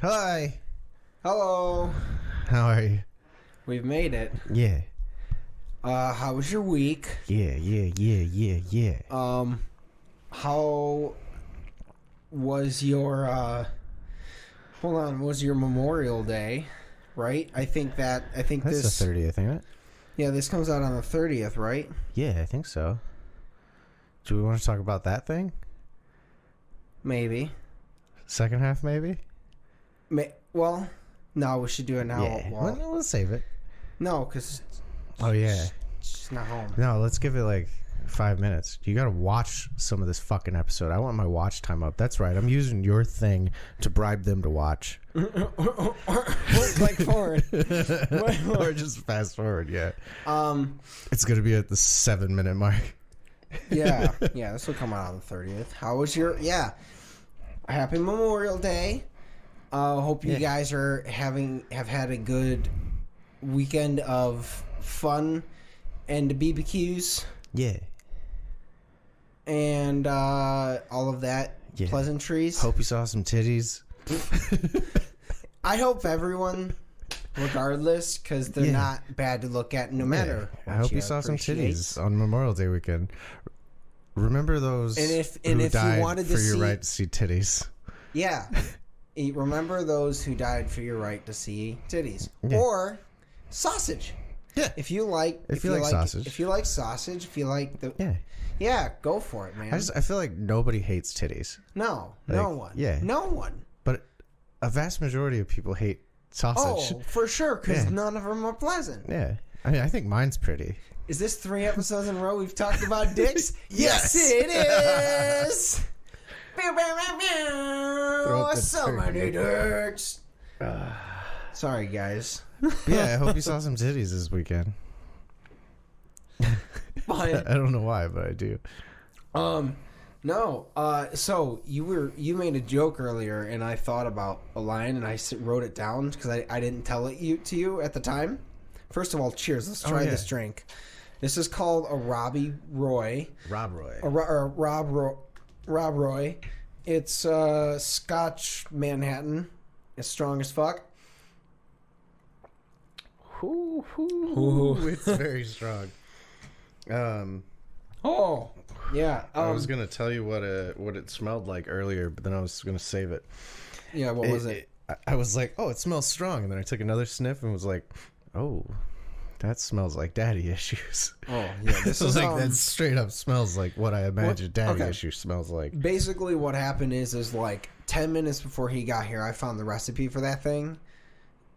Hi. Hello. How are you? We've made it. Yeah. How was your week? Yeah. How was your was your Memorial Day, right? I think That's this the 30th, ain't it? Yeah, this comes out on the 30th, right? Yeah, I think so. Do we want to talk about that thing? Maybe. Second half, maybe? Well, no, we should do it now. Yeah. Well, let's save it. No, because Oh, yeah. she's not home. No, let's give it like 5 minutes. You gotta watch some of this fucking episode. I want my watch time up. That's right. I'm using your thing to bribe them to watch. Like forward. Or just fast forward, yeah. It's gonna be at the 7-minute mark. Yeah, this will come out on the 30th. How was your... Yeah. Happy Memorial Day. Hope you guys have had a good weekend of fun and BBQs. Yeah. And all of that pleasantries. Hope you saw some titties. I hope everyone, regardless, because they're not bad to look at no matter. I hope you saw some titties on Memorial Day weekend. Remember those if who died you wanted for to your see, right to see titties. Yeah. Remember those who died for your right to see titties. Yeah. Or sausage. Yeah. If you like sausage. If you like sausage, if you like the go for it, man. I feel like nobody hates titties. No one. Yeah. No one. But a vast majority of people hate sausage. Oh, for sure, because none of them are pleasant. Yeah. I mean, I think mine's pretty. Is this 3 episodes in a row we've talked about dicks? Yes. It is. So many dicks. Sorry, guys. Yeah, I hope you saw some titties this weekend. But, I don't know why, but I do. no. So you made a joke earlier, and I thought about a line, and I wrote it down because I didn't tell it to you at the time. First of all, cheers. Let's try this drink. This is called a Robbie Roy. Rob Roy. Rob Roy. It's Scotch Manhattan. It's strong as fuck. It's very strong. Oh, yeah. I was gonna tell you what it smelled like earlier, but then I was gonna save it. Yeah, what was it? I was like, oh, it smells strong, and then I took another sniff and was like, oh, that smells like daddy issues. Oh, yeah. This is like that straight up smells like what I imagine daddy issues smells like. Basically, what happened is like 10 minutes before he got here, I found the recipe for that thing.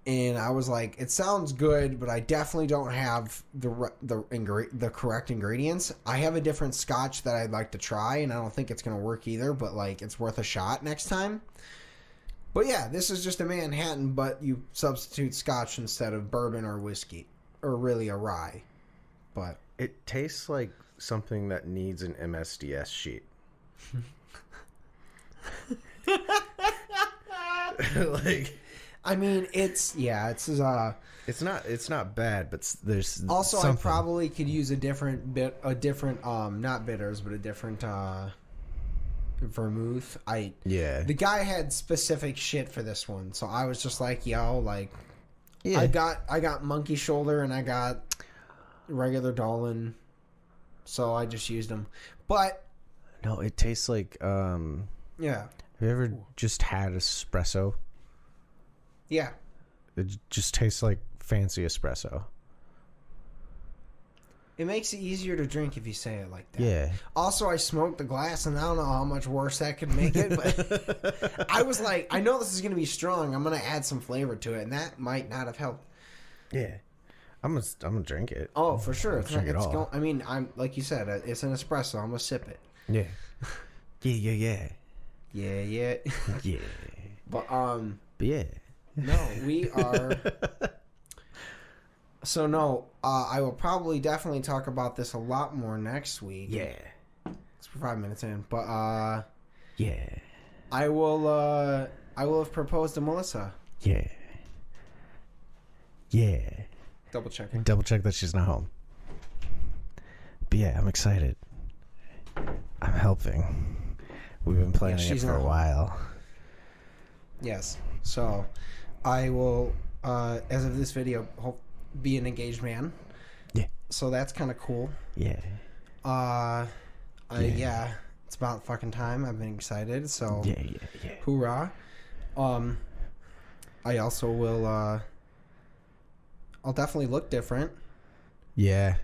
And I was like, it sounds good, but I definitely don't have the correct ingredients. I have a different scotch that I'd like to try, and I don't think it's going to work either, but like it's worth a shot next time. But yeah, this is just a Manhattan, but you substitute scotch instead of bourbon or whiskey, or really a rye. But it tastes like something that needs an MSDS sheet. Like, I mean, it's not bad, but there's also something. I probably could use a different not bitters, but a different vermouth. The guy had specific shit for this one, so I was just like, yo, like, I got monkey shoulder and I got regular Dolan, so I just used them. But no, it tastes like yeah. Have you ever just had espresso? Yeah. It just tastes like fancy espresso. It makes it easier to drink if you say it like that. Yeah. Also, I smoked the glass, and I don't know how much worse that could make it, but I was like, I know this is going to be strong. I'm going to add some flavor to it, and that might not have helped. Yeah. I'm gonna drink it. Oh, for sure. Drink it all. I mean, I'm like you said, it's an espresso. I'm going to sip it. Yeah. Yeah. Yeah. But yeah. No, we are. So no, I will probably definitely talk about this a lot more next week. Yeah. We're 5 minutes in, but yeah. I will have proposed to Melissa. Yeah. Double checking. Double check that she's not home. But yeah, I'm excited. I'm helping. We've been planning it for a while. Yes. So, I will, as of this video, be an engaged man. Yeah. So that's kind of cool. Yeah. Yeah. It's about fucking time. I've been excited. So, Yeah. hoorah. I also will, I'll definitely look different. Yeah.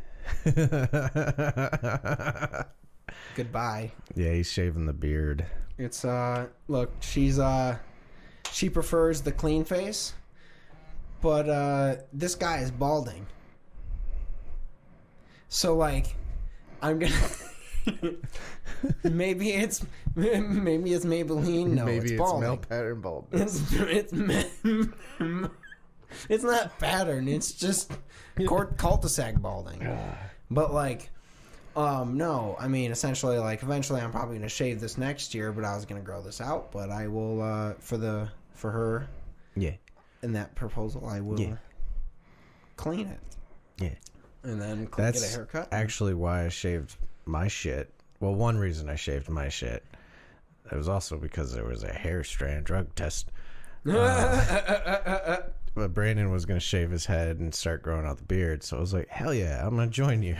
Goodbye. Yeah, he's shaving the beard. It's, look, she prefers the clean face, but, this guy is balding. So, like, I'm gonna... maybe it's Maybelline. No, Maybe it's balding. male pattern baldness. It's not pattern. It's just cul-de-sac balding. But like, no. I mean, essentially, like, eventually, I'm probably gonna shave this next year. But I was gonna grow this out. But I will for her. Yeah. In that proposal, I will clean it. Yeah. And then That's get a haircut. actually why I shaved my shit. Well, one reason I shaved my shit. It was also because there was a hair strand drug test. But Brandon was going to shave his head and start growing out the beard. So I was like, hell yeah, I'm going to join you.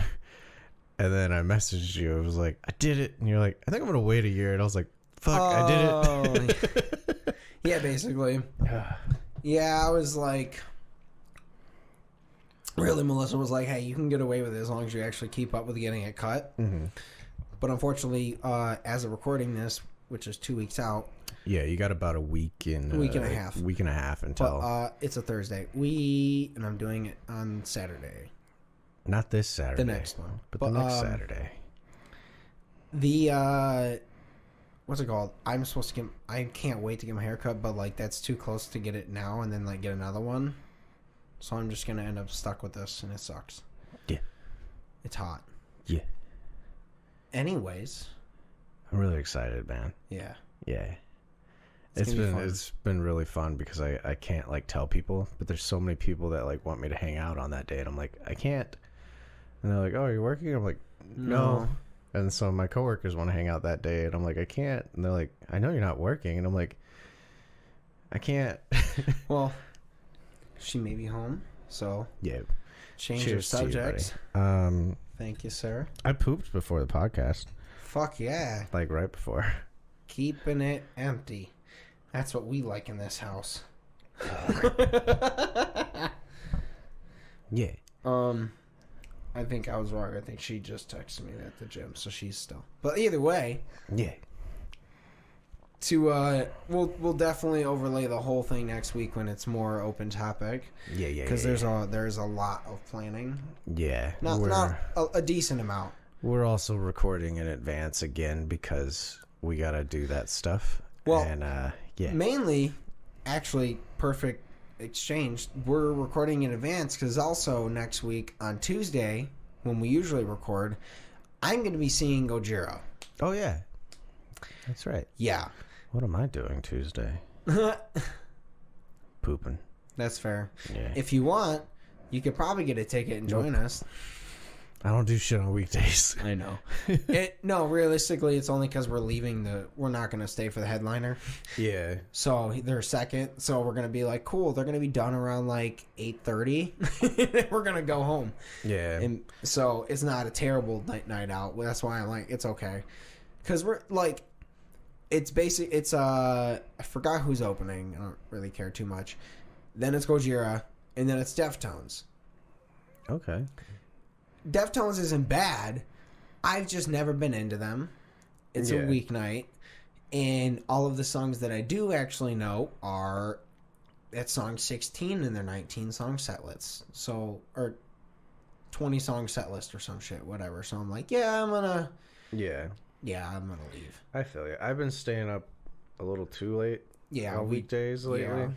And then I messaged you. I was like, I did it. And you're like, I think I'm going to wait a year. And I was like, fuck, I did it. Yeah, basically. Yeah, I was like... Really, Melissa was like, hey, you can get away with it as long as you actually keep up with getting it cut. Mm-hmm. But unfortunately, as of recording this, which is 2 weeks out... Yeah, you got about a week and a half. Week and a half until... But, it's a Thursday. And I'm doing it on Saturday. Not this Saturday. The next one. But the next Saturday. What's it called? I'm supposed to get... I can't wait to get my hair cut, but, like, that's too close to get it now and then, like, get another one. So I'm just going to end up stuck with this, and it sucks. Yeah. It's hot. Yeah. Anyways. I'm really excited, man. Yeah. Yeah. It's been really fun because I can't, like, tell people, but there's so many people that, like, want me to hang out on that day, and I'm like, I can't. And they're like, oh, are you working? I'm like, no. And so my coworkers want to hang out that day, and I'm like, I can't. And they're like, I know you're not working. And I'm like, I can't. Well... She may be home, so yeah. Change your subject. Thank you, sir. I pooped before the podcast. Fuck yeah! Like right before. Keeping it empty. That's what we like in this house. Yeah. I think I was wrong. I think she just texted me at the gym, so she's still. But either way. Yeah. We'll definitely overlay the whole thing next week when it's more open topic. Yeah. Because there's a lot of planning. Yeah. Not a decent amount. We're also recording in advance again because we gotta do that stuff. Well, and yeah. Mainly, actually, perfect exchange. We're recording in advance because also next week on Tuesday when we usually record, I'm going to be seeing Gojira. Oh yeah. That's right. Yeah. What am I doing Tuesday? Pooping. That's fair. Yeah. If you want, you could probably get a ticket and join us. I don't do shit on weekdays. I know. No, realistically, it's only because we're not going to stay for the headliner. Yeah. So they're second. So we're going to be like, cool. They're going to be done around like 8:30. We're going to go home. Yeah. And so it's not a terrible night out. That's why I'm like, it's okay. Because we're like, I forgot who's opening. I don't really care too much. Then it's Gojira, and then it's Deftones. Okay. Deftones isn't bad. I've just never been into them. It's a weeknight, and all of the songs that I do actually know are at song 16 in their 19-song set list. So, or 20-song set list or some shit, whatever. So I'm like, I'm gonna leave. I feel you. I've been staying up a little too late on weekdays lately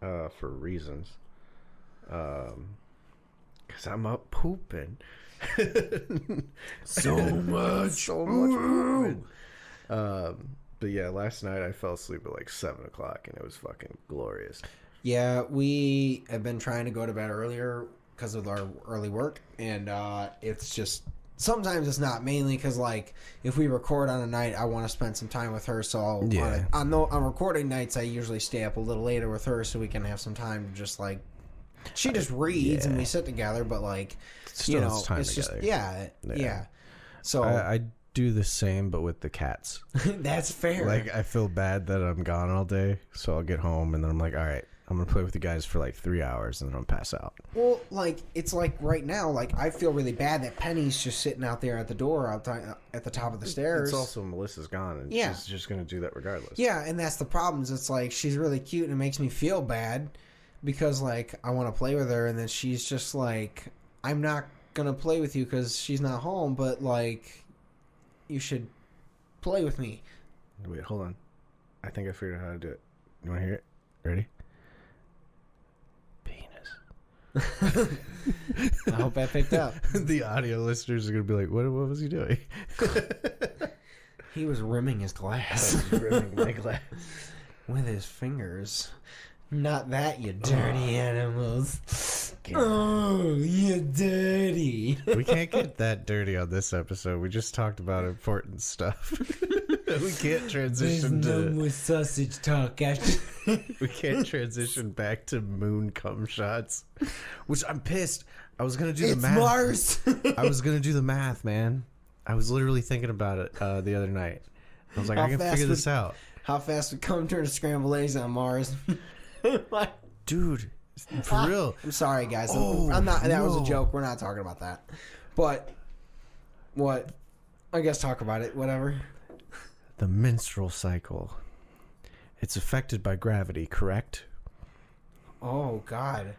for reasons. Because I'm up pooping. so much pooping. But yeah, last night I fell asleep at like 7 o'clock and it was fucking glorious. Yeah, we have been trying to go to bed earlier because of our early work, and it's just sometimes it's not, mainly because, like, if we record on a night, I want to spend some time with her, so on recording nights, I usually stay up a little later with her so we can have some time to just, like, she just reads and we sit together, but, like, Still, it's just, yeah. So I do the same, but with the cats. that's fair. Like, I feel bad that I'm gone all day, so I'll get home, and then I'm like, all right, I'm going to play with you guys for, like, 3 hours, and then I'll pass out. Well, like, it's like right now, like, I feel really bad that Penny's just sitting out there at the door at the top of the stairs. It's also Melissa's gone, and she's just going to do that regardless. Yeah, and that's the problem. Is it's like, she's really cute, and it makes me feel bad because, like, I want to play with her, and then she's just like, I'm not going to play with you because she's not home, but, like, you should play with me. Wait, hold on. I think I figured out how to do it. You want to hear it? Ready? I hope that picked up. The audio listeners are going to be like, what was he doing? He was rimming his glass. Rimming my glass. With his fingers. Not that, you dirty animals. Oh, you dirty. We can't get that dirty on this episode. We just talked about important stuff. We can't transition There's no more sausage talk. We can't transition back to moon cum shots. Which I'm pissed. I was going to do the math. Mars. I was going to do the math, man. I was literally thinking about it the other night. I was like, I can figure this out. How fast would cum turn to scrambled eggs on Mars? Dude, for real. I'm sorry, guys. I'm not. That was a joke. We're not talking about that. But what? I guess talk about it. Whatever. The menstrual cycle. It's affected by gravity, correct? Oh, God.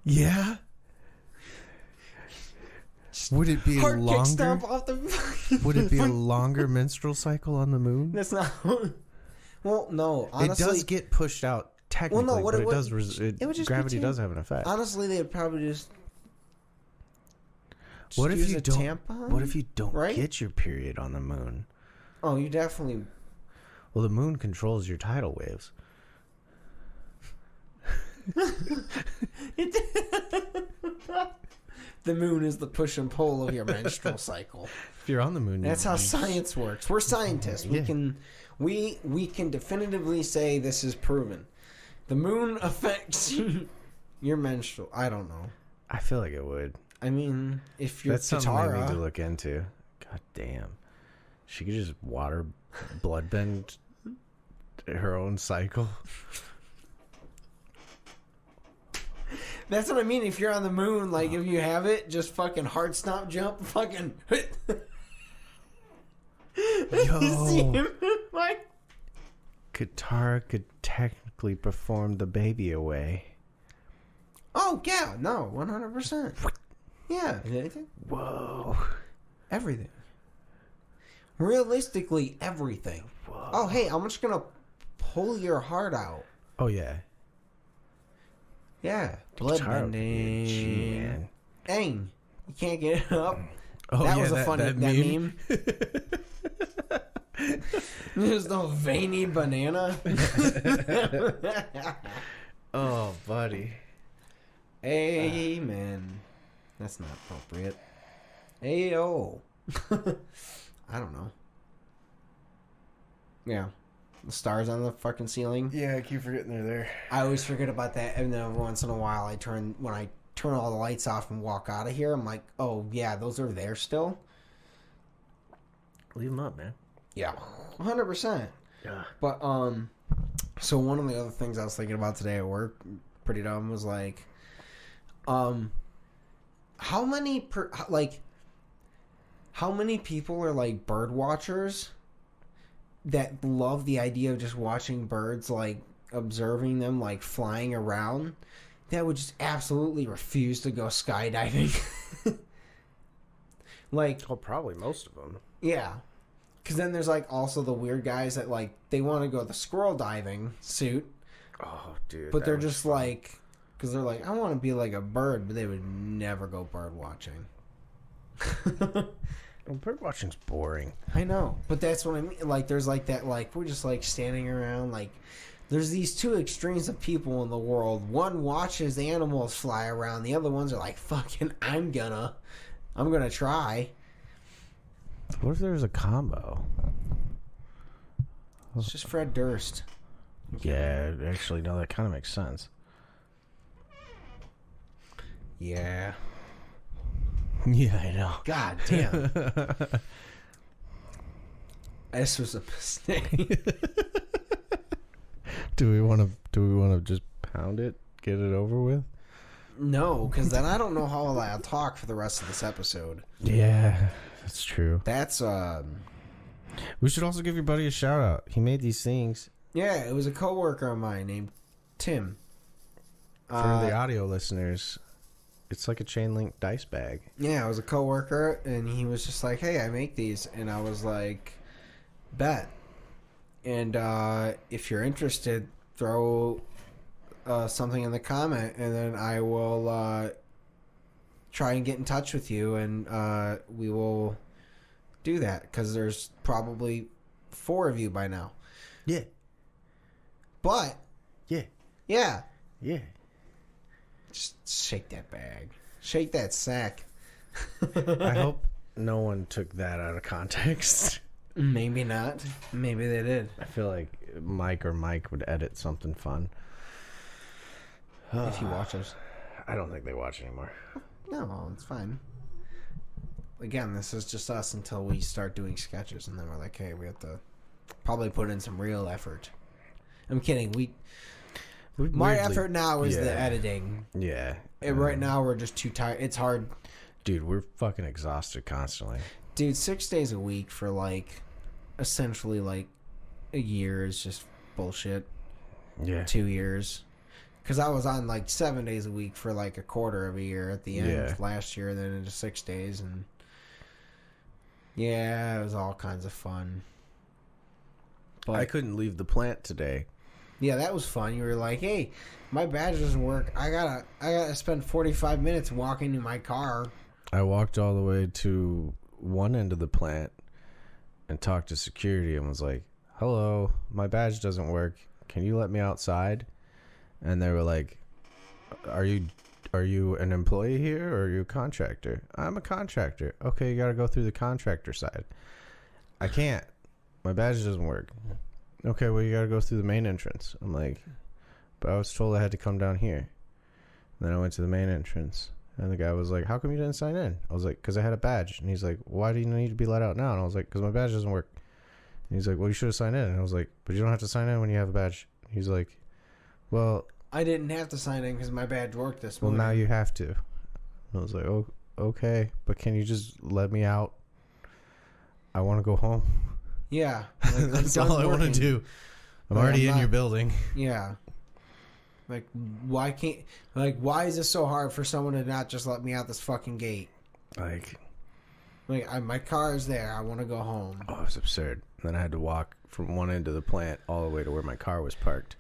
Yeah? Would it be Hard longer? Kick stomp off the Would it be a longer menstrual cycle on the moon? That's not. Well, no. Honestly, it does get pushed out technically, well, no, but it would just gravity does have an effect. Honestly, they'd probably just what if use you a don't? tampon? What if you don't get your period on the moon? Oh, you definitely. Well, the moon controls your tidal waves. The moon is the push and pull of your menstrual cycle. If you're on the moon, that's how science works. We're scientists. Yeah. We can definitively say this is proven. The moon affects your menstrual. I don't know. I feel like it would. I mean, if you're that's something they need to look into. God damn, she could just water bloodbend her own cycle. That's what I mean. If you're on the moon, like, if you have it, just fucking heart stomp jump, fucking. Yo. Like, Katara could technically perform the baby away. oh, yeah. No, 100%. Yeah. Anything? Whoa. Everything. Realistically, everything. Whoa. Oh, hey, I'm just going to pull your heart out. Oh, yeah. Yeah. Blood bending. Dang. You can't get it up. Oh, that yeah, was a funny meme. There's no veiny banana. Oh, buddy. Amen. That's not appropriate. Ayo. I don't know. Yeah. The stars on the fucking ceiling. Yeah, I keep forgetting they're there. I always forget about that, and then every once in a while when I turn all the lights off and walk out of here, I'm like, oh yeah, those are there still. Leave them up, man. Yeah, 100%. Yeah. But so one of the other things I was thinking about today at work, pretty dumb, was like, how many people are like bird watchers that love the idea of just watching birds, like observing them like flying around, that would just absolutely refuse to go skydiving. Like, oh, probably most of them. Yeah. Because then there's like also the weird guys that like they want to go the squirrel diving suit. Oh, dude. But they're just fun. Like, because they're like, I want to be like a bird, but they would never go bird watching. Well, bird watching's boring. I know, but that's what I mean. Like, there's like that, like, we're just like standing around, like there's these two extremes of people in the world. One watches animals fly around. The other ones are like, fucking, I'm gonna try. What if there's a combo? It's just Fred Durst. Yeah, actually, no, that kind of makes sense. Yeah. Yeah, I know. God damn. This was a mistake. Do we want to just pound it, get it over with? No, because then I don't know how I'll talk for the rest of this episode. Yeah, that's true. That's We should also give your buddy a shout out. He made these things. Yeah, it was a coworker of mine named Tim. For the audio listeners, it's like a chain link dice bag. Yeah, it was a coworker, and he was just like, "Hey, I make these," and I was like, "Bet." And if you're interested, throw something in the comment, and then I will try and get in touch with you, and we will do that, because there's probably 4 of you by now. Yeah. But Yeah. yeah, just shake that bag, shake that sack. I hope no one took that out of context. Maybe not. Maybe they did. I feel like Mike would edit something fun. If he watches. I don't think they watch anymore. No, it's fine. Again, this is just us until we start doing sketches, and then we're like, hey, we have to probably put in some real effort. I'm kidding. My effort now is the editing. Yeah. Right now, we're just too tired. It's hard. Dude, we're fucking exhausted constantly. Dude, 6 days a week for, like, essentially, like, a year is just bullshit. Yeah. 2 years. Because I was on, like, 7 days a week for, like, a quarter of a year at the end of last year, and then into 6 days, and yeah, it was all kinds of fun. But I couldn't leave the plant today. Yeah, that was fun. You were like, hey, my badge doesn't work. I gotta spend 45 minutes walking to my car. I walked all the way to one end of the plant and talked to security and was like, hello, my badge doesn't work. Can you let me outside? And they were like, are you an employee here or are you a contractor? I'm a contractor. Okay, you gotta go through the contractor side. I can't. My badge doesn't work. Okay, well, you gotta go through the main entrance. I'm like, but I was told I had to come down here. And then I went to the main entrance. And the guy was like, how come you didn't sign in? I was like, because I had a badge. And he's like, why do you need to be let out now? And I was like, because my badge doesn't work. And he's like, well, you should have signed in. And I was like, but you don't have to sign in when you have a badge. He's like, well, I didn't have to sign in because my badge worked this morning. Well, now you have to. And I was like, oh, okay, but can you just let me out? I want to go home. Yeah. Like, that's all I want to do. I'm already in your building. Yeah. Like, why is this so hard for someone to not just let me out this fucking gate? My car is there. I want to go home. Oh, it was absurd. And then I had to walk from one end of the plant all the way to where my car was parked.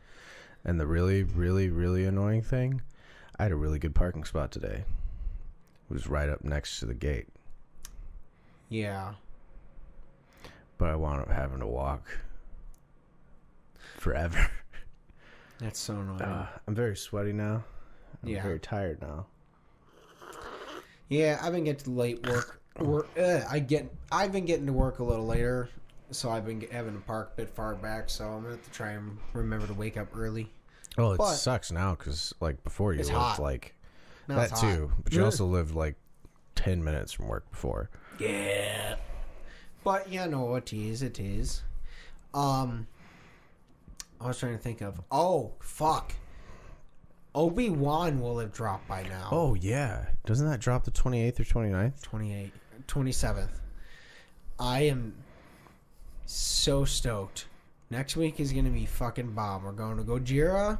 And the really, really, really annoying thing, I had a really good parking spot today. It was right up next to the gate. Yeah. But I wound up having to walk forever. That's so annoying. I'm very sweaty now. I'm Yeah. very tired now. Yeah, I've been getting to late work. I've been getting to work a little later, so I've been having to park a bit far back. So I'm gonna have to try and remember to wake up early. Oh, it sucks now because like before you lived hot. like Now that it's too, hot. but you also lived like 10 minutes from work before. Yeah. But yeah, no, it is. I was trying to think of. Oh, fuck. Obi-Wan will have dropped by now. Oh yeah, doesn't that drop the 28th or 29th? 27th. I am so stoked. Next week is gonna be fucking bomb. We're going to Gojira.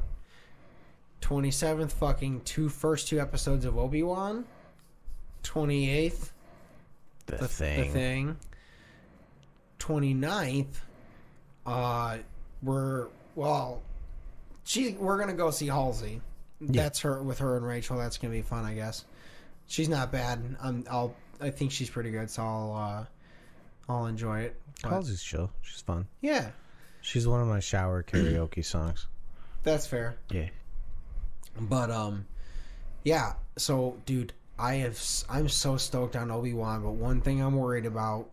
27th, fucking first two episodes of Obi-Wan. 28th, The thing. 29th, we're gonna go see Halsey. Yeah. That's her with her and Rachel. That's gonna be fun, I guess. She's not bad. I think she's pretty good, so I'll enjoy it. But, Halsey's chill. She's fun. yeah. She's one of my shower karaoke songs. That's fair. Yeah. But yeah. So, dude, I'm so stoked on Obi-Wan. But one thing I'm worried about,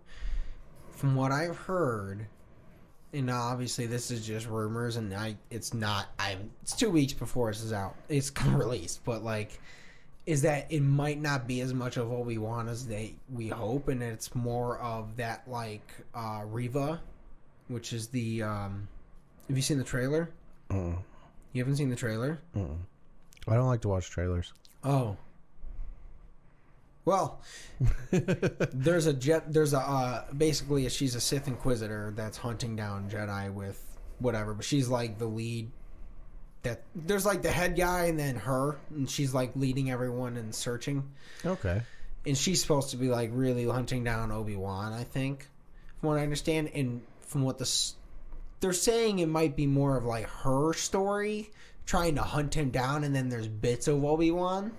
from what I've heard, and obviously this is just rumors, and it's 2 weeks before this is out. It's released, but like, is that it might not be as much of Obi-Wan as we hope, and it's more of that like Reva, which is the. Have you seen the trailer? Mm. You haven't seen the trailer? Mm. I don't like to watch trailers. Oh. Well, there's basically she's a Sith Inquisitor that's hunting down Jedi with whatever, but she's like the lead. That there's like the head guy and then her, and she's like leading everyone and searching. Okay. And she's supposed to be like really hunting down Obi-Wan, I think, from what I understand. And from what they're saying, it might be more of like her story trying to hunt him down, and then there's bits of Obi-Wan.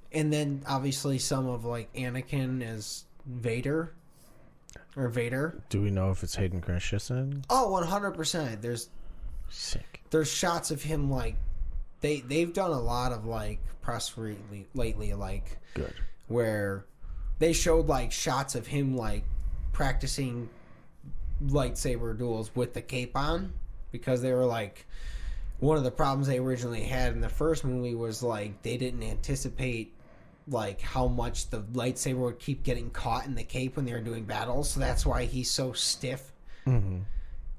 And then, obviously, some of, like, Anakin as Vader. Or Vader. Do we know if it's Hayden Christensen? Oh, 100%. Sick. There's shots of him, like... They've done a lot of, like, press lately, like... Good. Where they showed, like, shots of him, like, practicing lightsaber duels with the cape on. Because they were, like... One of the problems they originally had in the first movie was, like, they didn't anticipate... like how much the lightsaber would keep getting caught in the cape when they were doing battles, so that's why he's so stiff. Mm-hmm.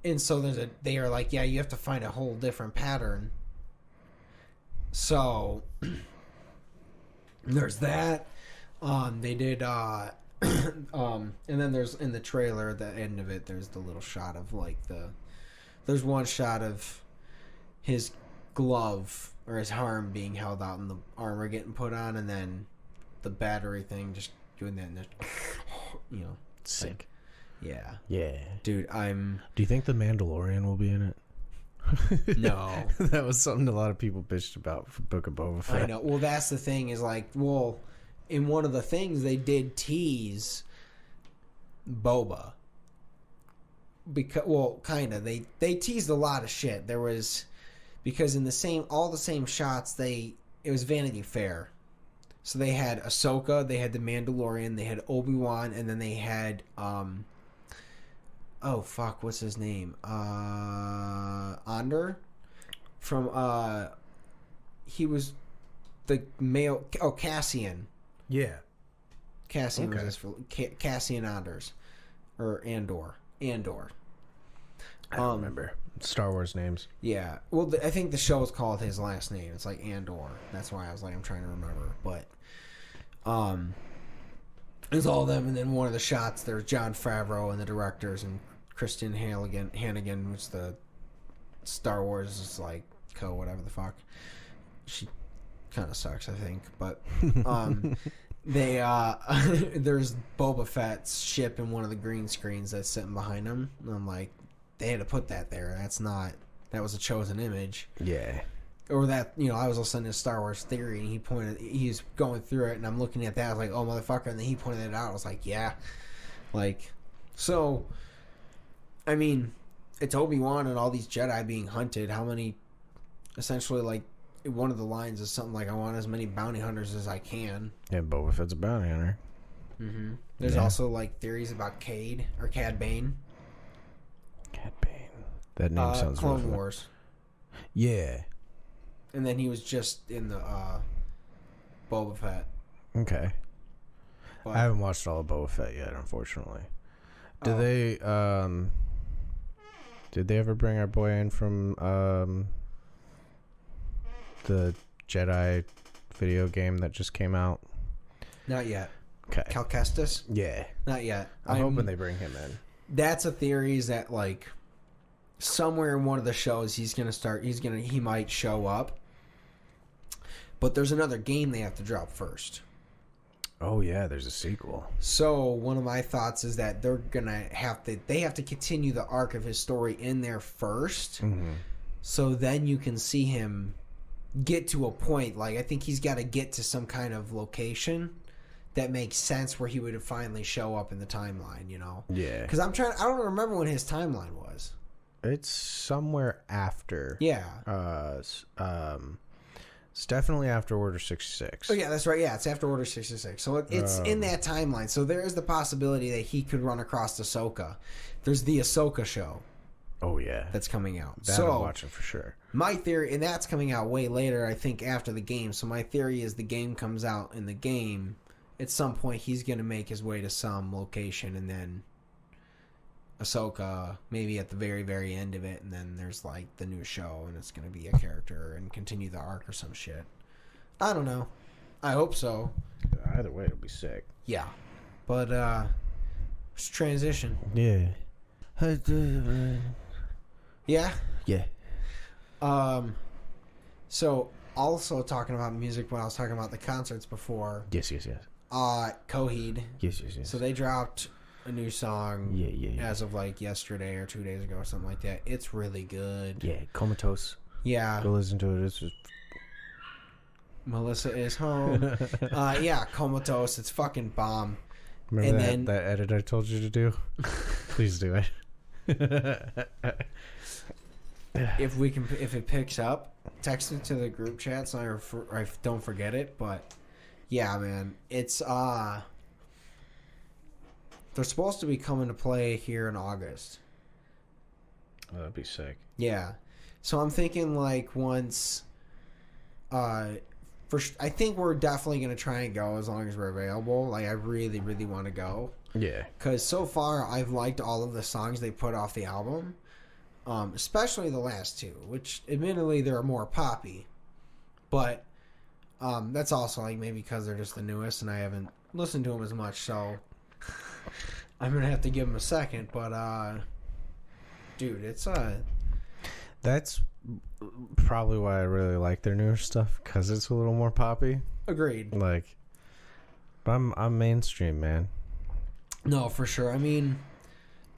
And so they are like, yeah, you have to find a whole different pattern. So there's that. They did and then there's in the trailer at the end of it, there's the little shot of like there's one shot of his glove or his arm being held out and the armor getting put on, and then the battery thing just doing that, and sick. Like, yeah. Yeah. Dude, Do you think the Mandalorian will be in it? No. That was something a lot of people bitched about for Book of Boba Fett. I know. Well, that's the thing is like, well, in one of the things they did tease Boba. Kind of. They teased a lot of shit. There was... Because in all the same shots, it was Vanity Fair. So they had Ahsoka, they had the Mandalorian, they had Obi-Wan, and then they had, what's his name? Andor? From, he was the male, Cassian. Yeah. Cassian was Cassian Andors. Or Andor. I don't remember. Star Wars names. Yeah. Well, I think the show is called his last name. It's like Andor. That's why I was like, I'm trying to remember. But, it's all of them. And then one of the shots, there's Jon Favreau and the directors and Kristen Hannigan, which the Star Wars is like whatever the fuck. She kind of sucks, I think. But, they, there's Boba Fett's ship in one of the green screens that's sitting behind him. And I'm like, they had to put that there. That was a chosen image. Yeah. Or that, I was listening to Star Wars Theory, and he's going through it, and I'm looking at that, I was like, oh, motherfucker, and then he pointed it out. I was like, yeah. Like, so, I mean, it's Obi-Wan and all these Jedi being hunted. How many, essentially, like, one of the lines is something like, I want as many bounty hunters as I can. Yeah, Boba Fett's a bounty hunter. Mm-hmm. There's also, like, theories about Cad Bane. Cad Bane. That name sounds Clone really Wars. Yeah. And then he was just in the Boba Fett. Okay. But, I haven't watched all of Boba Fett yet, unfortunately. Did they ever bring our boy in from the Jedi video game that just came out? Not yet. Okay. Cal Kestis? Yeah. Not yet. I'm hoping they bring him in. That's a theory, is that like somewhere in one of the shows he might show up. But there's another game they have to drop first. Oh yeah, there's a sequel. So one of my thoughts is that they have to continue the arc of his story in there first. Mm-hmm. So then you can see him get to a point, like I think he's got to get to some kind of location that makes sense where he would finally show up in the timeline, Yeah. Because I don't remember when his timeline was. It's somewhere after. Yeah. It's definitely after Order 66. Oh, yeah, that's right. Yeah, it's after Order 66. So it's in that timeline. So there is the possibility that he could run across Ahsoka. There's the Ahsoka show. Oh, yeah. That's coming out. That I'm watching for sure. My theory, and that's coming out way later, I think, after the game. So my theory is the game comes out in the game. At some point, he's going to make his way to some location, and then Ahsoka maybe at the very, very end of it, and then there's like the new show, and it's going to be a character and continue the arc or some shit. I don't know. I hope so. Either way, it'll be sick. Yeah. But, let's transition. Yeah. Yeah? Yeah. So, also talking about music when I was talking about the concerts before. Yes. Coheed. Yes. So they dropped a new song Yeah. as of like yesterday or 2 days ago or something like that. It's really good. Yeah, Comatose. Yeah. Go listen to it. It's just... Melissa is home. Yeah, Comatose. It's fucking bomb. Remember that edit I told you to do? Please do it. If it picks up, text it to the group chat so I don't forget it. But yeah, man, it's they're supposed to be coming to play here in August. Oh, that'd be sick. Yeah, so I'm thinking like once, I think we're definitely gonna try and go as long as we're available. Like I really, really want to go. Yeah. Because so far I've liked all of the songs they put off the album. Especially the last two, which admittedly they're more poppy, but that's also like maybe because they're just the newest and I haven't listened to them as much, so I'm gonna have to give them a second. But dude, it's that's probably why I really like their newer stuff, because it's a little more poppy. Agreed. Like, but I'm mainstream, man. No, for sure. I mean,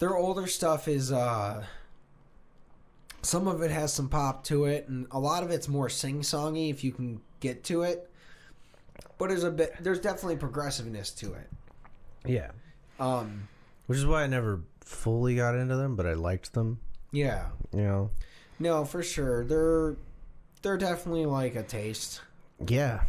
their older stuff is some of it has some pop to it, and a lot of it's more sing-songy if you can get to it. But there's definitely progressiveness to it. Yeah. Which is why I never fully got into them, but I liked them. Yeah. You know. No, for sure. They're definitely like a taste. Yeah.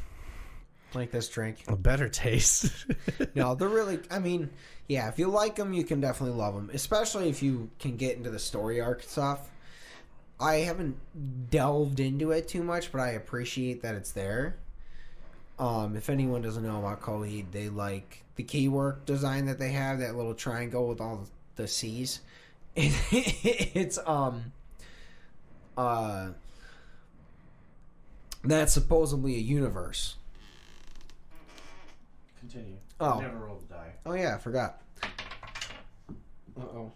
Like this drink. A better taste. No, they're really, I mean, yeah, if you like them, you can definitely love them. Especially if you can get into the story arc stuff. I haven't delved into it too much, but I appreciate that it's there. If anyone doesn't know about Coheed, they like the keywork design that they have, that little triangle with all the C's. It's that's supposedly a universe. Continue. Oh. I never rolled the die. Oh yeah, I forgot. Uh-oh.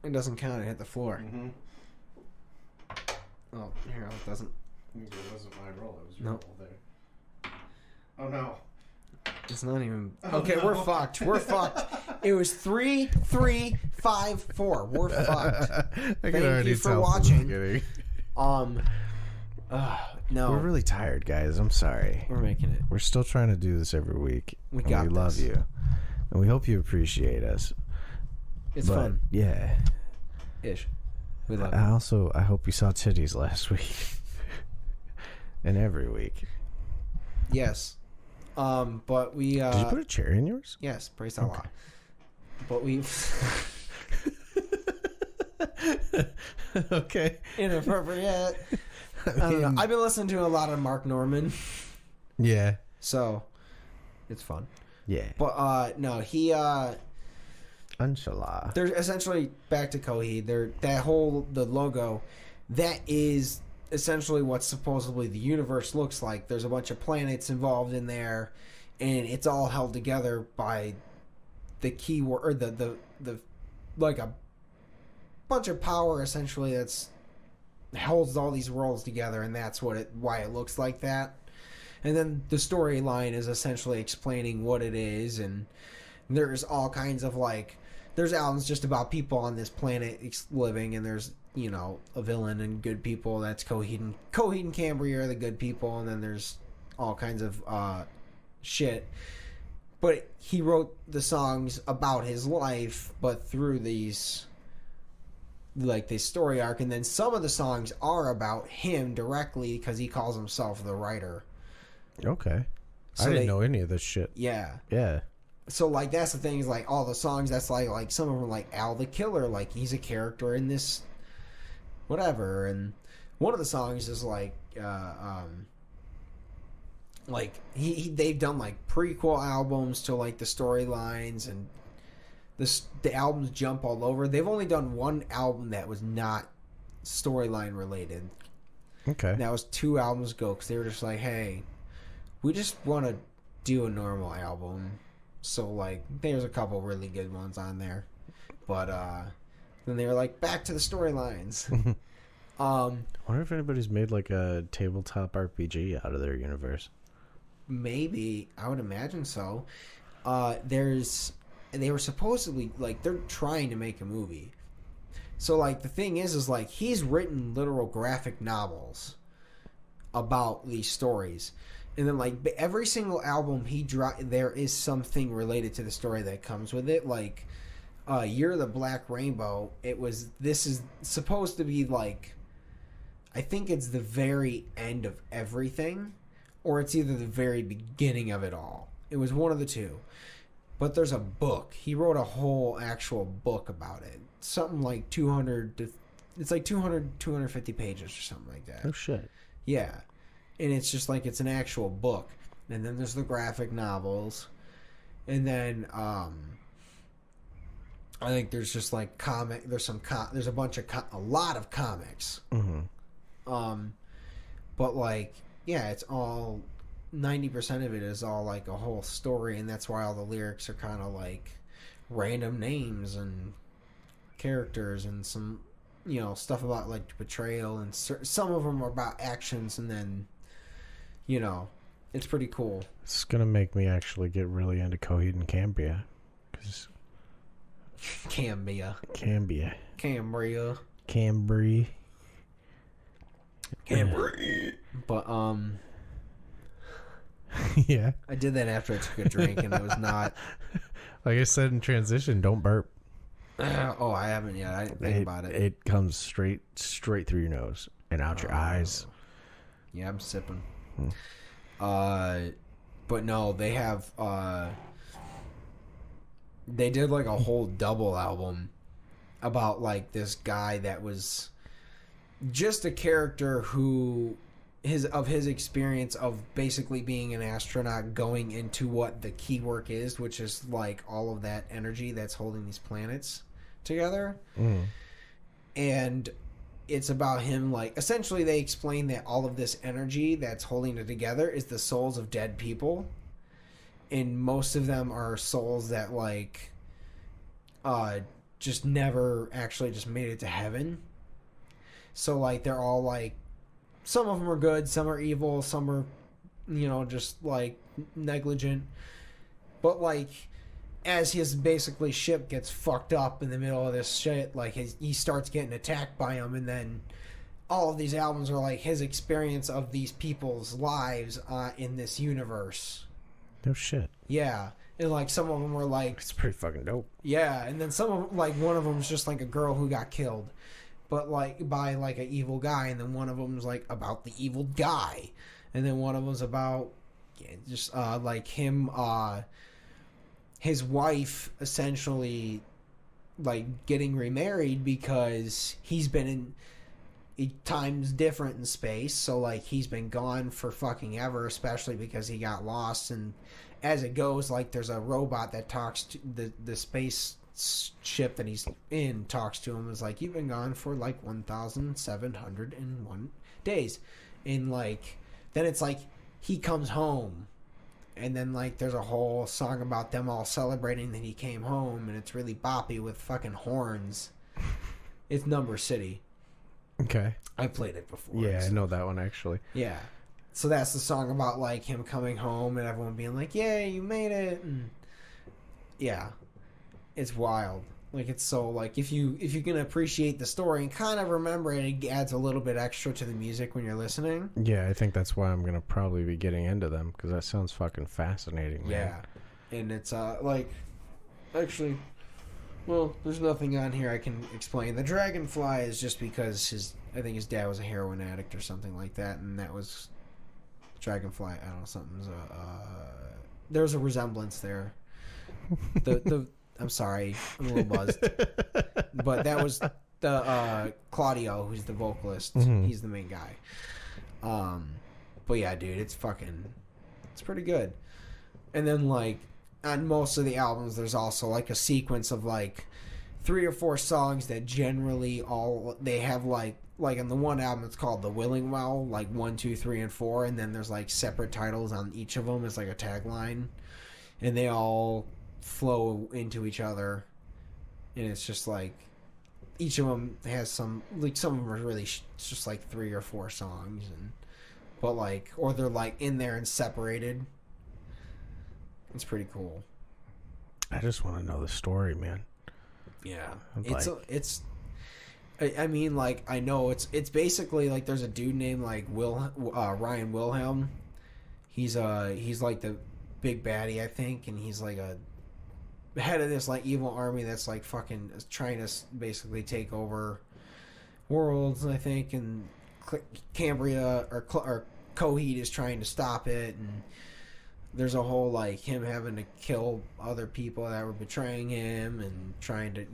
It doesn't count, it hit the floor. Mm-hmm. Oh, here, it doesn't. It wasn't my roll, it was your roll there. Oh no. It's not even. Okay, we're fucked. We're fucked. It was 3, 3, 5, 4. We're fucked. Thank you for watching. No. We're really tired, guys. I'm sorry. We're making it. We're still trying to do this every week. We love you. And we hope you appreciate us. It's fun. Yeah. Ish. We love you. I hope you saw titties last week. And every week. Yes. But we Did you put a cherry in yours? Yes, praise Allah. But we've Okay. Inappropriate. I don't know. I've been listening to a lot of Mark Norman. Yeah. So it's fun. Yeah. But no, he Inshallah. they're essentially back to Coheed. The logo, that is essentially what supposedly the universe looks like. There's a bunch of planets involved in there, and it's all held together by the keyword, or the like a bunch of power essentially that's holds all these worlds together, and that's why it looks like that. And then the storyline is essentially explaining what it is, and there's all kinds of there's albums just about people on this planet living, and there's a villain and good people. That's Coheed and Cambria are the good people, and then there's all kinds of shit. But he wrote the songs about his life, but through these like the story arc, and then some of the songs are about him directly because he calls himself the writer. Okay. So I didn't know any of this shit. Yeah. Yeah. So like that's the thing is like all the songs that's like some of them like Al the Killer, like he's a character in this whatever, and one of the songs is like they've done like prequel albums to like the storylines, and the albums jump all over. They've only done one album that was not storyline related. Okay. And that was 2 albums ago because they were just like, hey, we just want to do a normal album. So like there's a couple really good ones on there, but then they were like back to the storylines. I wonder if anybody's made like a tabletop RPG out of their universe. Maybe, I would imagine so. They were supposedly like they're trying to make a movie. So like the thing is like he's written literal graphic novels about these stories. And then, like, every single album there is something related to the story that comes with it. Like, Year of the Black Rainbow, this is supposed to be, like, I think it's the very end of everything, or it's either the very beginning of it all. It was one of the two. But there's a book. He wrote a whole actual book about it. Something like 250 pages or something like that. Oh, shit. Yeah. And it's just like it's an actual book, and then there's the graphic novels, and then I think there's just like there's a lot of comics. Mm-hmm. But like yeah, it's all 90% of it is all like a whole story, and that's why all the lyrics are kind of like random names and characters and some stuff about like betrayal, and some of them are about actions, and then. It's pretty cool. It's going to make me actually get really into Coheed and Cambria. Cambria. But, yeah. I did that after I took a drink, and it was not... Like I said in transition, don't burp. I haven't yet. I didn't think about it. It comes straight through your nose and out your eyes. Yeah, I'm sipping. But no, they have they did like a whole double album about like this guy that was just a character who his experience of basically being an astronaut going into what the key work is, which is like all of that energy that's holding these planets together. And it's about him, like, essentially they explain that all of this energy that's holding it together is the souls of dead people. And most of them are souls that, like, just never actually just made it to heaven. So, like, they're all, like, some of them are good, some are evil, some are, just, like, negligent. But, like, as his basically ship gets fucked up in the middle of this shit, like he starts getting attacked by them, and then all of these albums are like his experience of these people's lives in this universe. No shit. Yeah, and like some of them were like it's pretty fucking dope. Yeah, and then some of like one of them was just like a girl who got killed, but like by like an evil guy, and then one of them was like about the evil guy, and then one of them was about just like him. His wife essentially like getting remarried because he's been in times different in space, so like he's been gone for fucking ever, especially because he got lost. And as it goes, like there's a robot that talks to the space ship that he's in, talks to him, is like, you've been gone for like 1,701 days, and like then it's like he comes home. And then, like, there's a whole song about them all celebrating that he came home, and it's really boppy with fucking horns. It's Number City. Okay. I played it before. Yeah, I know that one, actually. Yeah. So that's the song about, like, him coming home and everyone being like, yay, you made it. And yeah. It's wild. Like, it's so, like, if you can appreciate the story and kind of remember it, it adds a little bit extra to the music when you're listening. Yeah, I think that's why I'm going to probably be getting into them, because that sounds fucking fascinating, man. Yeah. And it's, like, actually, Well, there's nothing on here I can explain. The Dragonfly is just because I think his dad was a heroin addict or something like that, and that was Dragonfly. I don't know, something's there's a resemblance there. I'm sorry, I'm a little buzzed, but that was the Claudio, who's the vocalist. Mm-hmm. He's the main guy. But yeah, dude, it's pretty good. And then like on most of the albums, there's also like a sequence of like 3 or 4 songs that generally they have like on the one album it's called The Willing Well, like 1, 2, 3, and 4, and then there's like separate titles on each of them as like a tagline, and they all flow into each other, and it's just like each of them has some of them are really just like 3 or 4 songs, but like, or they're like in there and separated. It's pretty cool. I just want to know the story, man. Yeah, I mean, like, I know it's basically like there's a dude named like Ryan Wilhelm. He's like the big baddie, I think, and he's like a head of this like evil army that's like fucking trying to basically take over worlds, I think, and Cambria or Coheed is trying to stop it, and there's a whole like him having to kill other people that were betraying him and trying to,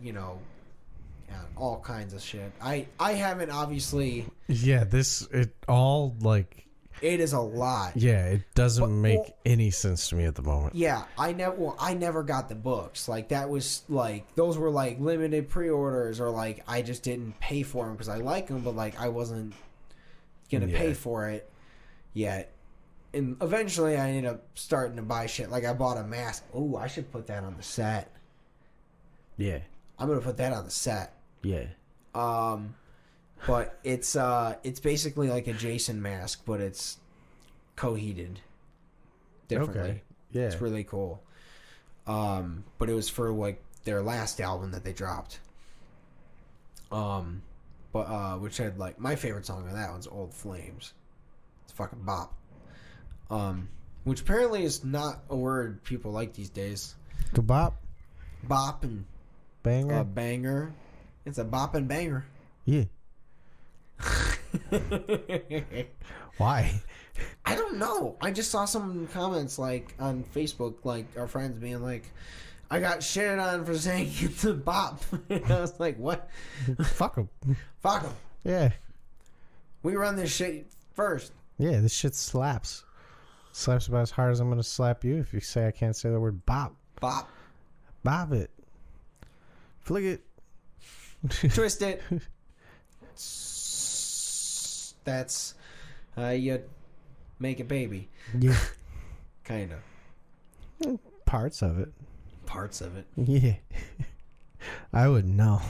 all kinds of shit. I haven't obviously. Yeah, it all like. It is a lot. Yeah, it doesn't make any sense to me at the moment. Yeah, I never got the books. Like that was like those were like limited pre-orders, or like I just didn't pay for them because I like them, but like I wasn't gonna pay for it yet. And eventually I ended up starting to buy shit. Like I bought a mask. Oh, I should put that on the set. Yeah. I'm going to put that on the set. Yeah. But it's basically like a Jason mask, but it's coheeded differently. Okay. Yeah. It's really cool. But it was for like their last album that they dropped. Which had like my favorite song on that one's Old Flames. It's fucking bop. Which apparently is not a word people like these days. To bop? Bop and banger? Banger. It's a bop and banger. Yeah. Why? I don't know. I just saw some comments like on Facebook, like our friends being like, I got shitted on for saying it's a bop. And I was like, what? Fuck them. Fuck them. Yeah. We run this shit first. Yeah, this shit slaps. Slaps about as hard as I'm going to slap you if you say I can't say the word bop. Bop. Bop it. Flick it. Twist it. That's how you make a baby. Yeah. Kind of. Parts of it. Parts of it. Yeah. I would know.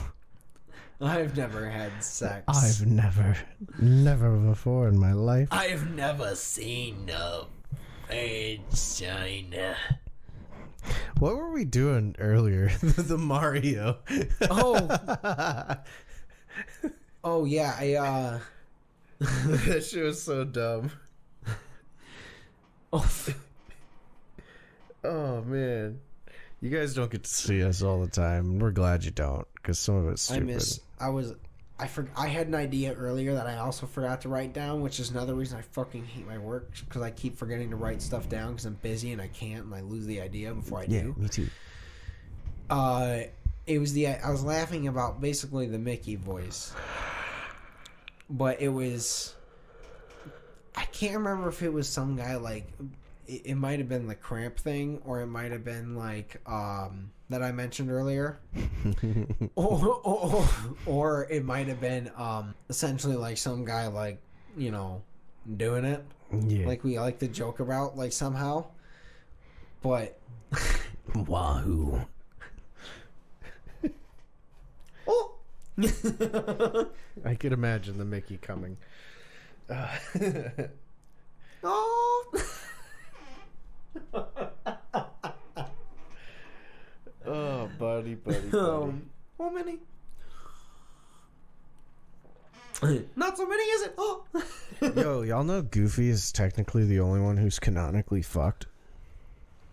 I've never had sex. I've never before in my life. I've never seen a vagina. What were we doing earlier? The Mario. Oh yeah, that shit was so dumb. Oh man. You guys don't get to see us all the time. We're glad you don't, because some of it's stupid. I had an idea earlier that I also forgot to write down, which is another reason I fucking hate my work, because I keep forgetting to write stuff down because I'm busy and I can't, and I lose the idea before I do. Yeah, me too. It was I was laughing about basically the Mickey voice, but it was, I can't remember if it was some guy like. It might have been the cramp thing, or it might have been like that I mentioned earlier, or it might have been essentially like some guy like doing it, like we like to joke about like somehow, but wahoo. Oh, I could imagine the Mickey coming. Oh. Oh, buddy. Well, many. Not so many, is it? Oh. Yo, y'all know Goofy is technically the only one who's canonically fucked?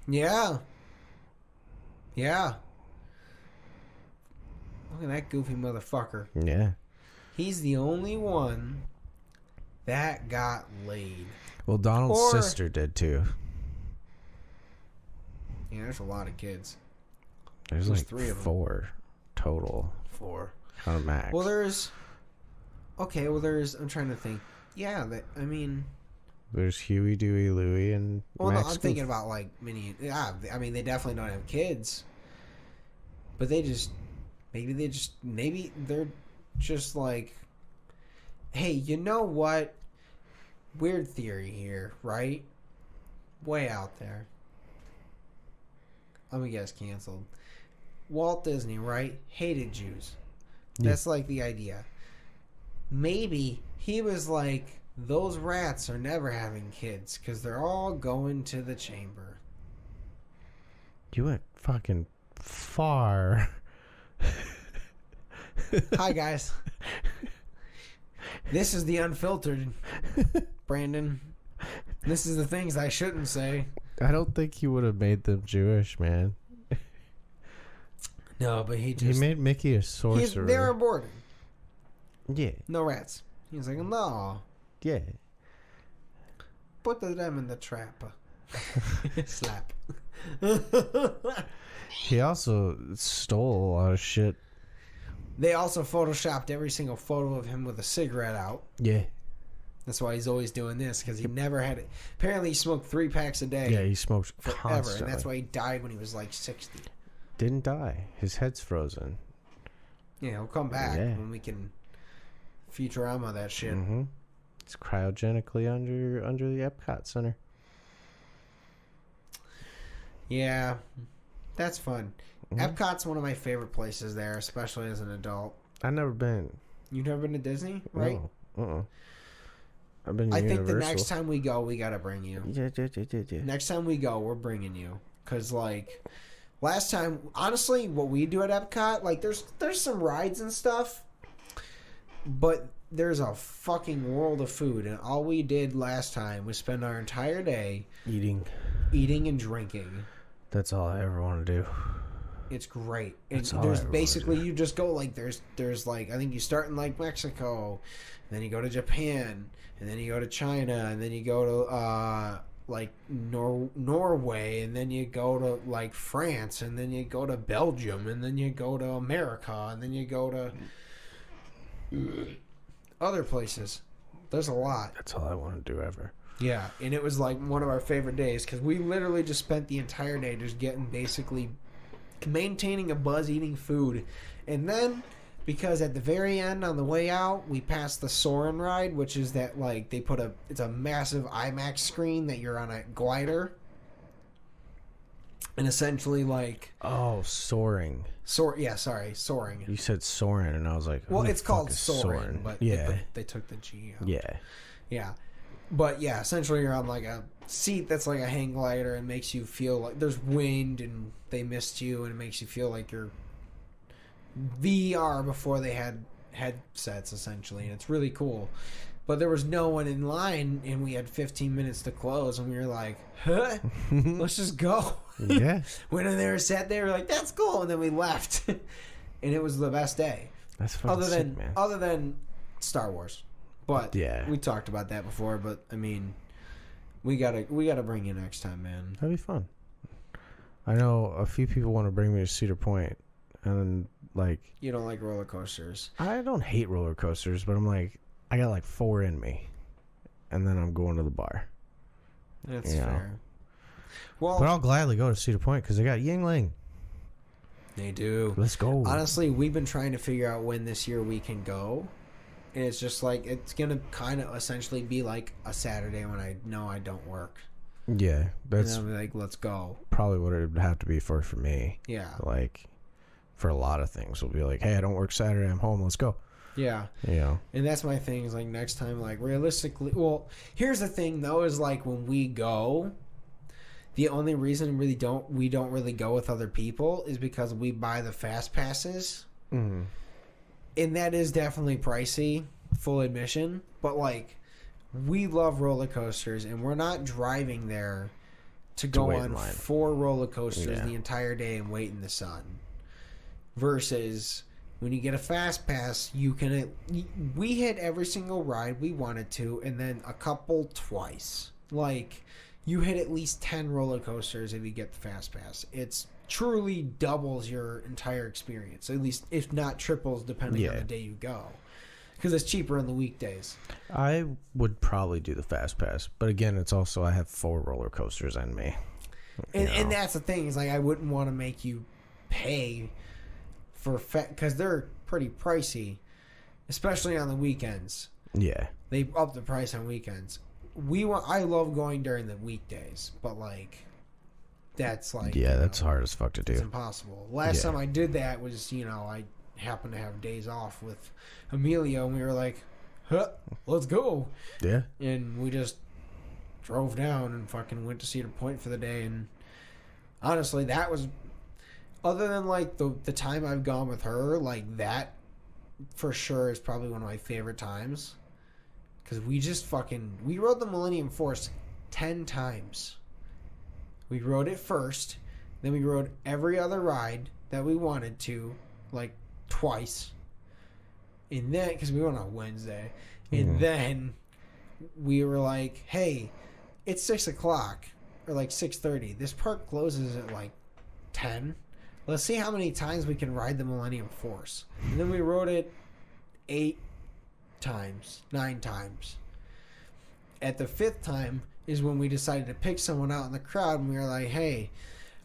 Yeah. Look at that goofy motherfucker. Yeah. He's the only one that got laid. Well, Donald's sister did too. Yeah, there's a lot of kids. There's like 3 of them. 4 total. 4. Kind of max. Well, there's... Okay, well, there's... I'm trying to think. Yeah, I mean... There's Huey, Dewey, Louie, and Well, Max no, I'm thinking about, like, mini... Yeah, I mean, they definitely don't have kids. But they just... Maybe they're just like... Hey, you know what? Weird theory here, right? Way out there. I'm gonna guess canceled. Walt Disney, right? Hated Jews. That's like the idea. Maybe he was like, those rats are never having kids because they're all going to the chamber. You went fucking far. Hi, guys. This is the unfiltered, Brandon. This is the things I shouldn't say. I don't think he would have made them Jewish, man. No, but he made Mickey a sorcerer. They're aborted. Yeah. No rats. He's like, no. Yeah. Put them in the trap. Slap. He also stole a lot of shit. They also photoshopped every single photo of him with a cigarette out. Yeah. That's why he's always doing this, because he never had it. Apparently, he smoked 3 packs a day. Yeah, he smoked forever, constantly. and that's why he died when he was like 60. Didn't die. His head's frozen. Yeah, he'll come back when we can Futurama that shit. Mm-hmm. It's cryogenically under the Epcot Center. Yeah, that's fun. Mm-hmm. Epcot's one of my favorite places there, especially as an adult. I've never been. You've never been to Disney, right? No. I've been to I Universal. think the next time we go, we gotta bring you. Yeah. Next time we go, we're bringing you. Because, like, last time, honestly, what we do at Epcot, like, there's some rides and stuff, but there's a fucking world of food. And all we did last time was spend our entire day eating and drinking. That's all I ever want to do. It's great. There's basically, you just go, like, there's like, I think you start in, like, Mexico, and then you go to Japan, and then you go to China, and then you go to, like, Norway, and then you go to, like, France, and then you go to Belgium, and then you go to America, and then you go to other places. There's a lot. That's all I want to do ever. Yeah, and it was, like, one of our favorite days, because we literally just spent the entire day just maintaining a buzz, eating food. And then, because at the very end on the way out, we passed the Soarin' ride, which is that, like, it's a massive IMAX screen that you're on a glider. And essentially, like... Oh, Soaring. Soaring. You said Soarin', and I was like... Well, it's called Soarin', but they took the G out. Yeah. But, yeah, essentially you're on, like, a seat that's like a hang glider and makes you feel like there's wind and they missed you, and it makes you feel like you're VR before they had headsets, essentially, and it's really cool. But there was no one in line, and we had 15 minutes to close, and we were like, huh? Let's just go. Yeah. Went in there, sat there, like, that's cool, and then we left. And it was the best day. That's fucking sick, man. Other than Star Wars. But yeah, we talked about that before, but I mean, we gotta bring you next time, man. That'd be fun. I know a few people want to bring me to Cedar Point, and like, you don't like roller coasters. I don't hate roller coasters, but I'm like, I got like 4 in me, and then I'm going to the bar. That's fair. Well, but I'll gladly go to Cedar Point because they got Yingling. They do. Let's go. Honestly, we've been trying to figure out when this year we can go. And it's just like, it's going to kind of essentially be like a Saturday when I know I don't work. Yeah. That's and I'm like, let's go. Probably what it would have to be for me. Yeah. Like, for a lot of things, we'll be like, hey, I don't work Saturday. I'm home. Let's go. Yeah. You know. And that's my thing is like next time, like realistically, well, here's the thing though, is like when we go, the only reason we don't really go with other people is because we buy the fast passes. Mm-hmm. And that is definitely pricey, full admission. But, like, we love roller coasters, and we're not driving there to go on 4 roller coasters the entire day and wait in the sun. Versus When you get a fast pass, you can. We hit every single ride we wanted to, and then a couple twice. Like, you hit at least 10 roller coasters if you get the fast pass. It's truly doubles your entire experience, at least if not triples, depending on the day you go. Because it's cheaper on the weekdays. I would probably do the fast pass, but again, it's also I have 4 roller coasters in me. And that's the thing, is like I wouldn't want to make you pay for because they're pretty pricey, especially on the weekends. Yeah, they up the price on weekends. I love going during the weekdays, but like that's like that's hard as fuck to do. It's impossible. Last time I did that was I happened to have days off with Emilio, and we were like, let's go. Yeah. And we just drove down and fucking went to Cedar Point for the day. And honestly, that was, other than like the time I've gone with her, like that for sure is probably one of my favorite times. Because we rode the Millennium Force 10 times. We rode it first, then we rode every other ride that we wanted to, like twice. And then, because we went on Wednesday, and then we were like, hey, it's 6 o'clock, or like 6:30. This park closes at like 10. Let's see how many times we can ride the Millennium Force. And then we rode it 8 times, 9 times. At the 5th time is when we decided to pick someone out in the crowd, and we were like, hey,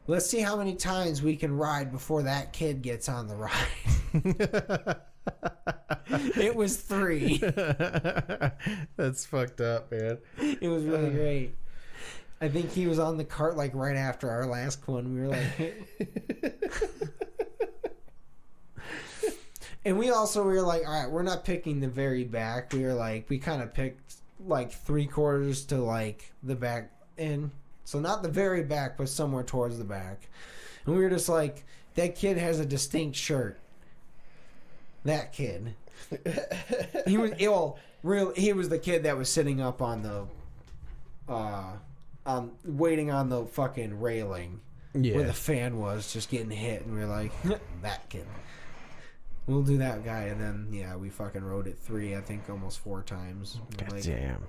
let's see how many times we can ride before that kid gets on the ride. It was 3. That's fucked up, man. It was really great. I think he was on the cart like right after our last one. We were like... And we were like, all right, we're not picking the very back. We were like, we kind of picked like 3/4 to like the back end. So not the very back, but somewhere towards the back. And we were just like, that kid has a distinct shirt. That kid. He was he was the kid that was sitting up on the waiting on the fucking railing where the fan was, just getting hit, and we were like, that kid. We'll do that guy. And then we fucking rode it 3, I think almost 4 times. God like, damn.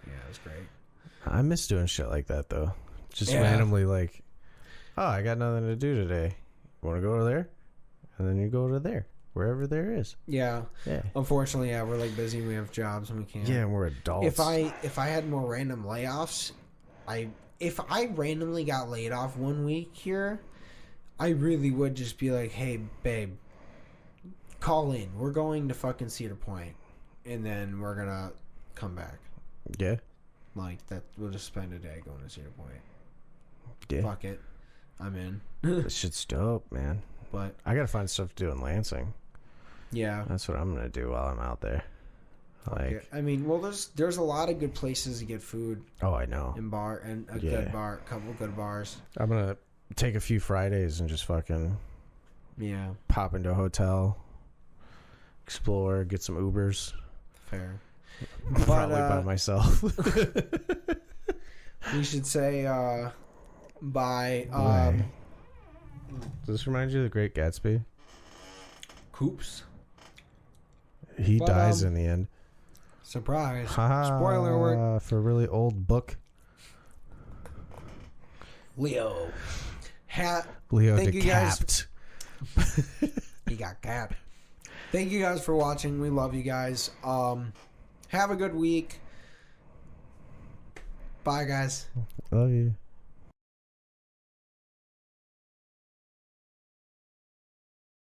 Yeah, it was great. I miss doing shit like that though. Just randomly like, oh, I got nothing to do today. You want to go over there? And then you go to there. Wherever there is. Yeah. Unfortunately, we're like busy. We have jobs and we can't. Yeah, and we're adults. If I had more random layoffs, if I randomly got laid off one week here, I really would just be like, hey, babe, call in. We're going to fucking Cedar Point, and then we're gonna come back. Yeah. Like that, we'll just spend a day going to Cedar Point. Yeah. Fuck it, I'm in. This shit's dope, man. But I gotta find stuff to do in Lansing. Yeah, that's what I'm gonna do while I'm out there. Like, I mean, well, there's a lot of good places to get food. Oh, I know. And good bar, couple good bars. I'm gonna take a few Fridays and just fucking pop into a hotel, explore, get some Ubers. Fair. Probably by myself. We should say bye. Does this remind you of The Great Gatsby? Coops. He dies in the end. Surprise. Spoiler alert. For a really old book. Leo. Leo decapped. He got capped. Thank you guys for watching. We love you guys. Have a good week. Bye, guys. Love you.